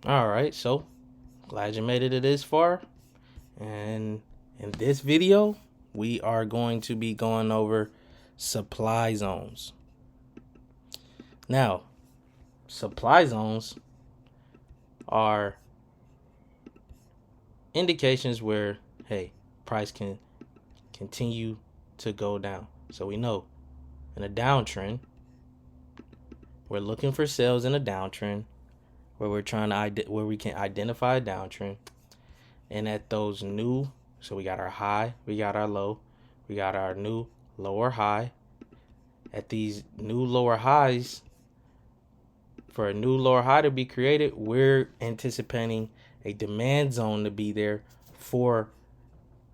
All right, so glad you made it this far. And in this video, we are going to be going over supply zones. Now, supply zones are indications where, hey, price can continue to go down. So we know in a downtrend, we're looking for sales in a downtrend where we're trying to where we can identify a downtrend, and at those new, so we got our high, we got our low, we got our new lower high. At these new lower highs, for a new lower high to be created, we're anticipating a demand zone to be there for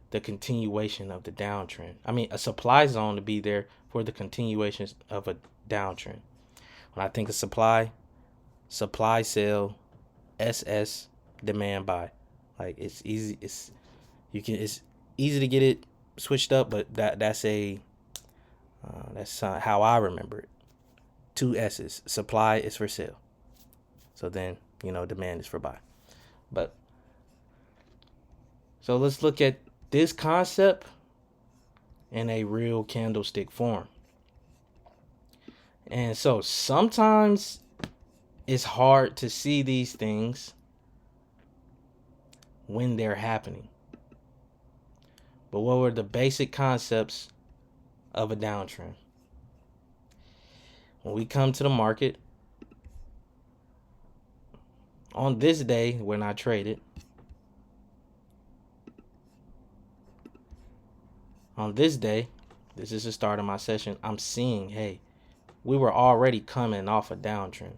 the continuation of the downtrend. I mean, a supply zone to be there for the continuation of a downtrend. When I think of supply sell, SS, demand buy. Like it's easy. It's easy to get it switched up, but that's how I remember it. Two S's. Supply is for sale. So then demand is for buy. But so let's look at this concept in a real candlestick form. And so sometimes it's hard to see these things when they're happening. But what were the basic concepts of a downtrend? When we come to the market, on this day when I traded, on this day, this is the start of my session, I'm seeing, hey, we were already coming off a downtrend.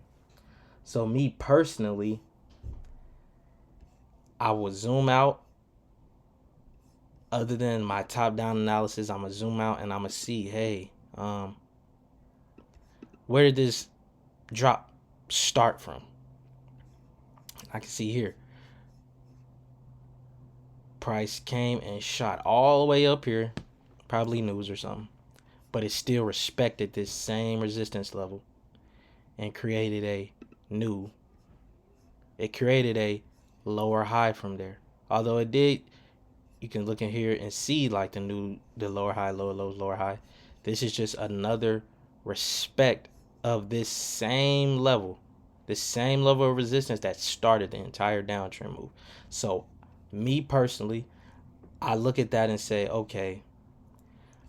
So me personally, I would zoom out. Other than my top-down analysis, I'm going to zoom out and I'm going to see, hey, where did this drop start from? I can see here. Price came and shot all the way up here, probably news or something, but it still respected this same resistance level and created a lower high from there. Although it did, you can look in here and see like the lower high, lower lows, lower high. This is just another respect of this same level of resistance that started the entire downtrend move. So me personally, I look at that and say, okay,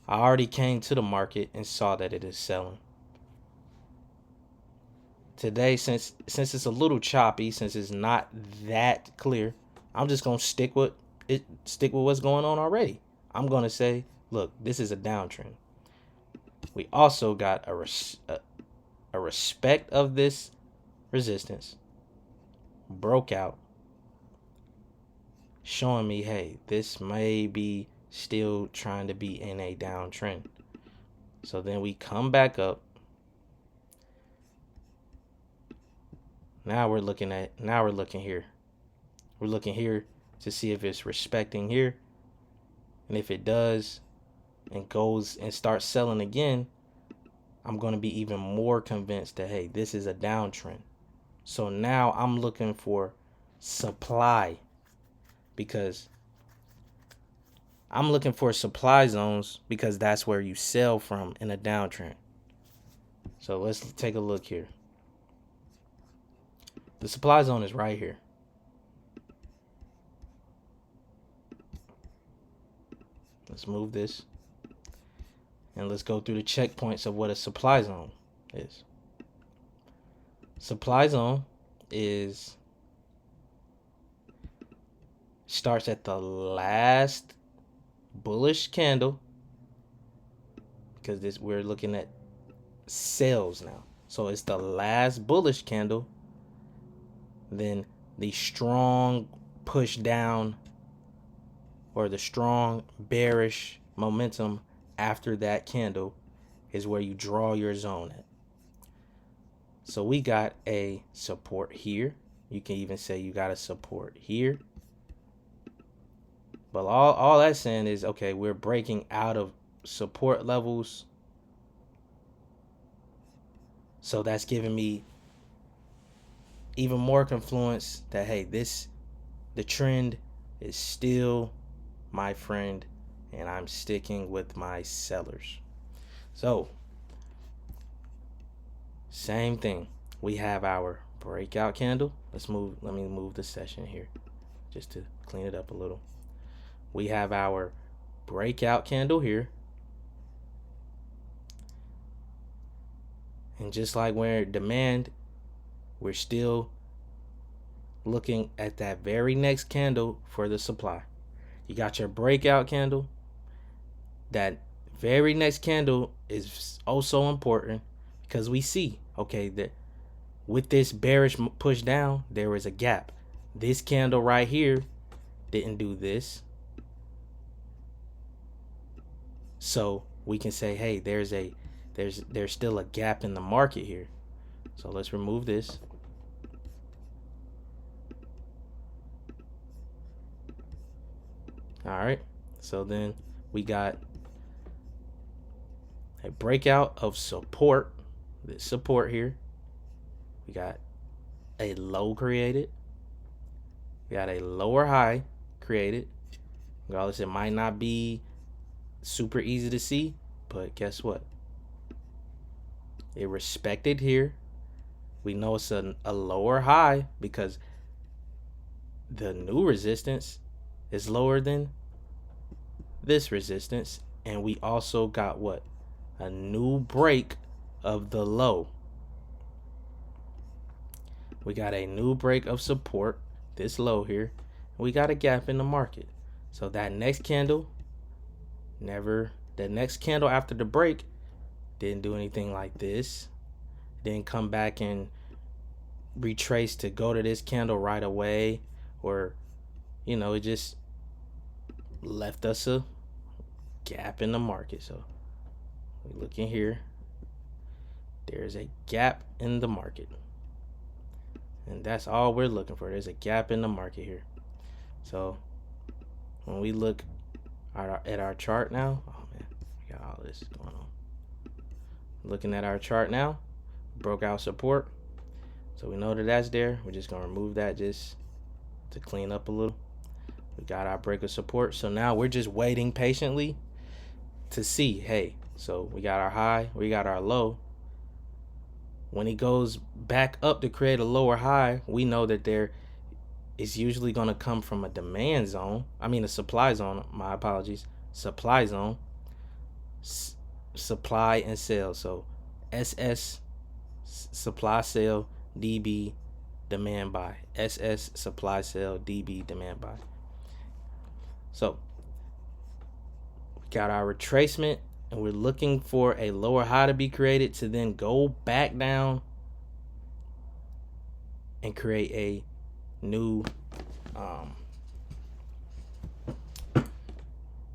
I already came to the market and saw that it is selling. Today, since it's a little choppy, since it's not that clear, I'm just gonna stick with what's going on already. I'm gonna say, look, this is a downtrend. We also got a respect of this resistance, broke out, showing me, hey, this may be still trying to be in a downtrend. So then we come back up. Now we're looking here. We're looking here to see if it's respecting here. And if it does and goes and starts selling again, I'm going to be even more convinced that, hey, this is a downtrend. So now I'm looking for supply, because I'm looking for supply zones, because that's where you sell from in a downtrend. So let's take a look here. The supply zone is right here. Let's move this. And let's go through the checkpoints of what a supply zone is. Supply zone starts at the last bullish candle, because we're looking at sales now. So it's the last bullish candle, then the strong push down or the strong bearish momentum after that candle is where you draw your zone at. So we got a support here. You can even say you got a support here. But all that's saying is, okay, we're breaking out of support levels. So that's giving me even more confluence that, hey, the trend is still my friend, and I'm sticking with my sellers. So, same thing. We have our breakout candle. Let me move the session here just to clean it up a little. We have our breakout candle here. And just like where demand, we're still looking at that very next candle for the supply. You got your breakout candle. That very next candle is also important because we see, okay, that with this bearish push down, there is a gap. This candle right here didn't do this. So we can say, hey, there's still a gap in the market here. So let's remove this. All right. So then we got a breakout of support. This support here. We got a low created. We got a lower high created. Regardless, it might not be super easy to see, but guess what? It respected here. We know it's a lower high because the new resistance is lower than this resistance. And we also got what? A new break of the low. We got a new break of support, this low here. We got a gap in the market. So that next candle, the next candle after the break didn't do anything like this. Didn't come back and retrace to go to this candle right away, or it just left us a gap in the market. So we look in here, there's a gap in the market, and that's all we're looking for. There's a gap in the market here. So when we look at our chart now, oh man, we got all this going on. Looking at our chart now, broke out support. So we know that that's there. We're just going to remove that just to clean up a little. We got our break of support. So now we're just waiting patiently to see, hey, so we got our high, we got our low. When it goes back up to create a lower high, we know that there is usually going to come from a demand zone. A supply zone. My apologies. Supply zone. Supply and sell. So SS, supply sell, DB, demand buy. SS, supply sell, DB, demand buy. So we got our retracement, and we're looking for a lower high to be created to then go back down and create a new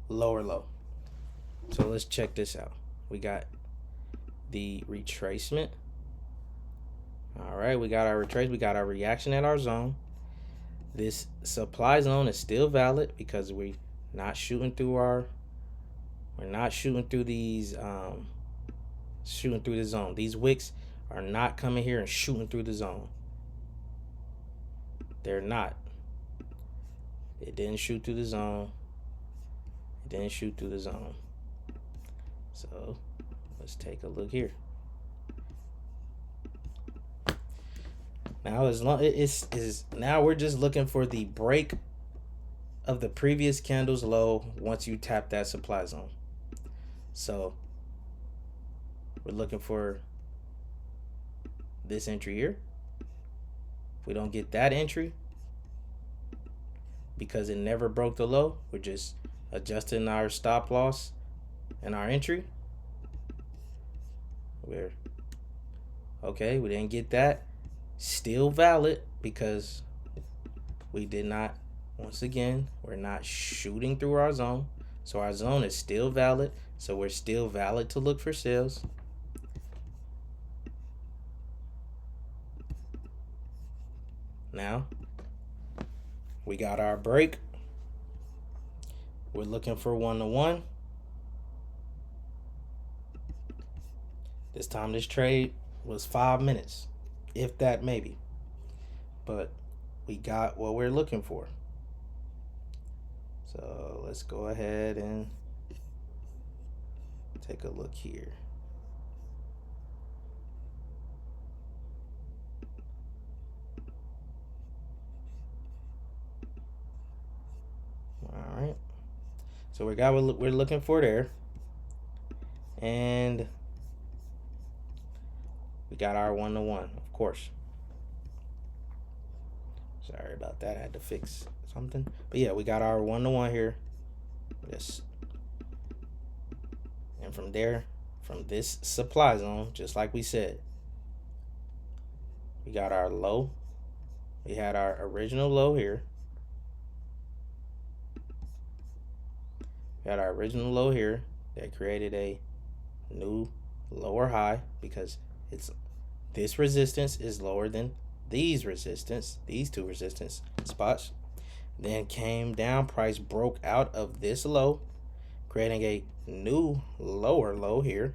lower low. So let's check this out. We got the retracement. All right, we got our retrace. We got our reaction at our zone. This supply zone is still valid because we're not shooting through these shooting through the zone. These wicks are not coming here and shooting through the zone. They're not. It didn't shoot through the zone. It didn't shoot through the zone. So let's take a look here. Now now we're just looking for the break of the previous candle's low once you tap that supply zone. So we're looking for this entry here. If we don't get that entry because it never broke the low, we're just adjusting our stop loss and our entry. Okay, we didn't get that. Still valid because we did not, once again, we're not shooting through our zone. So our zone is still valid. So we're still valid to look for sales. Now, we got our break. We're looking for 1-to-1. This time this trade was 5 minutes, if that maybe. but we got what we're looking for. So let's go ahead and take a look here. All right. So we got what we're looking for there. And we got our 1-to-1, of course. Sorry about that. I had to fix something. But yeah, we got our 1-to-1 here. Yes. And from there, from this supply zone, just like we said, we got our low. We had our original low here. We had our original low here that created a new lower high because it's this resistance is lower than these two resistance spots. Then came down, price broke out of this low, creating a new lower low here.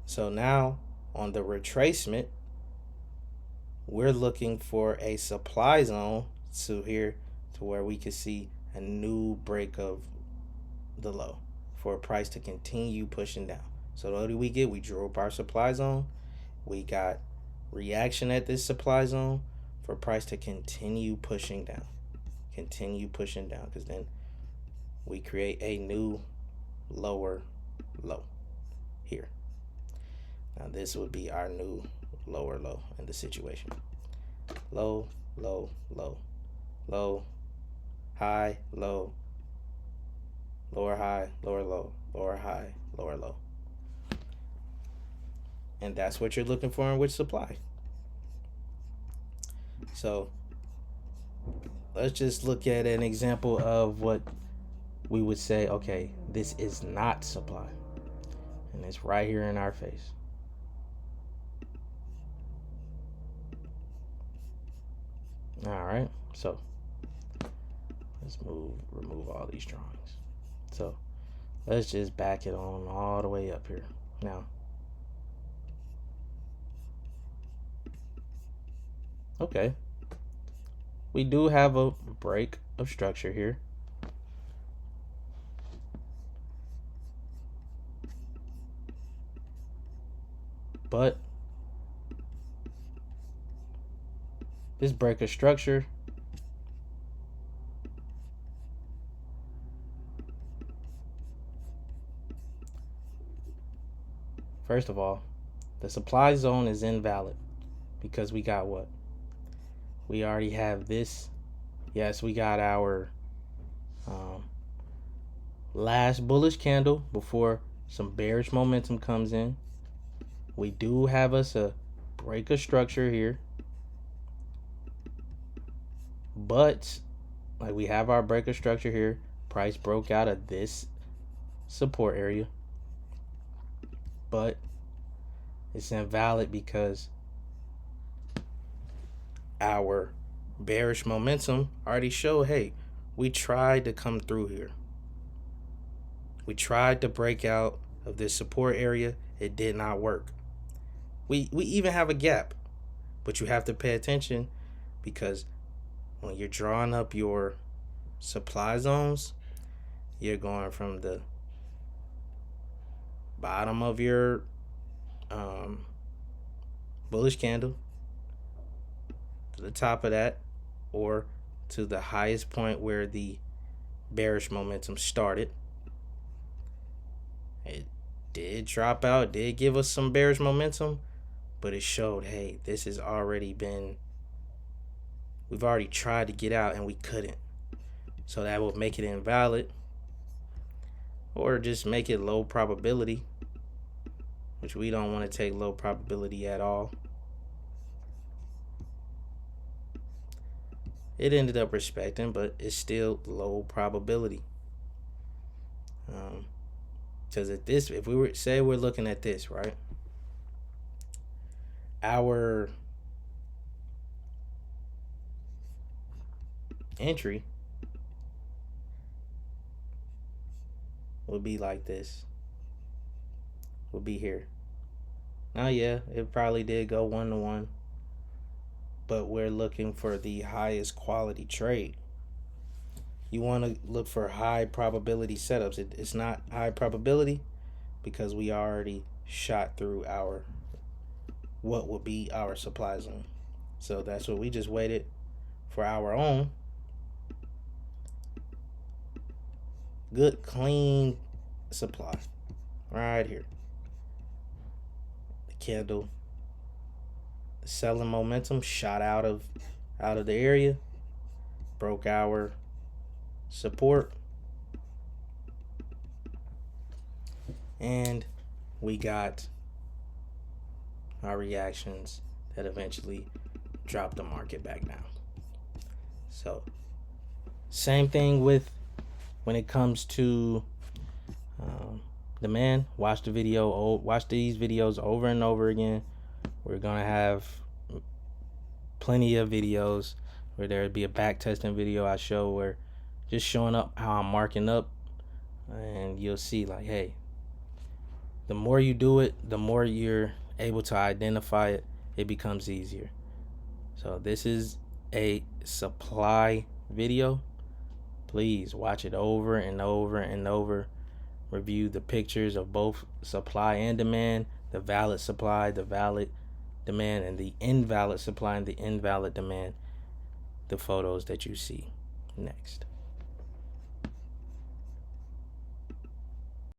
So now on the retracement, we're looking for a supply zone to here to where we can see a new break of the low for a price to continue pushing down. So what do we get? We drew up our supply zone. We got reaction at this supply zone for price to continue pushing down. Because then we create a new lower low here. Now this would be our new lower low in the situation. Low, low, low, low, high, low, lower high, lower low, lower high, lower low. And that's what you're looking for in which supply. So let's just look at an example of what we would say, okay, this is not supply. And it's right here in our face. All right, so let's remove all these drawings. So let's just back it on all the way up here. Now, okay, we do have a break of structure here. But this break of structure first of all, the supply zone is invalid because we got what? We already have this. Yes, we got our last bullish candle before some bearish momentum comes in. We do have us a break of structure here. But like we have our break of structure here. Price broke out of this support area. But it's invalid because our bearish momentum already showed, hey, we tried to come through here. We tried to break out of this support area. It did not work. We even have a gap, but you have to pay attention because when you're drawing up your supply zones, you're going from the bottom of your bullish candle to the top of that, or to the highest point where the bearish momentum started. It did drop out, did give us some bearish momentum, but it showed, hey, this has already been, we've already tried to get out and we couldn't. So that will make it invalid, or just make it low probability, which we don't want to take low probability at all. It ended up respecting, but it's still low probability. Because if we were, say we're looking at this, right? Our entry would be like this. Would be here. Now, yeah, it probably did go 1-to-1. but we're looking for the highest quality trade. You want to look for high probability setups. It's not high probability because we already shot through our what would be our supply zone. So that's what we just waited for our own good clean supply right here. The candle selling momentum shot out of the area, broke our support, and we got our reactions that eventually dropped the market back down. So same thing with when it comes to demand. Watch these videos over and over again. We're gonna have plenty of videos where there'll be a back testing video I show where just showing up how I'm marking up, and you'll see like, hey, the more you do it, the more you're able to identify it, it becomes easier. So this is a supply video. Please watch it over and over and over. Review the pictures of both supply and demand, the valid supply, the valid demand, and the invalid supply and the invalid demand, the photos that you see next.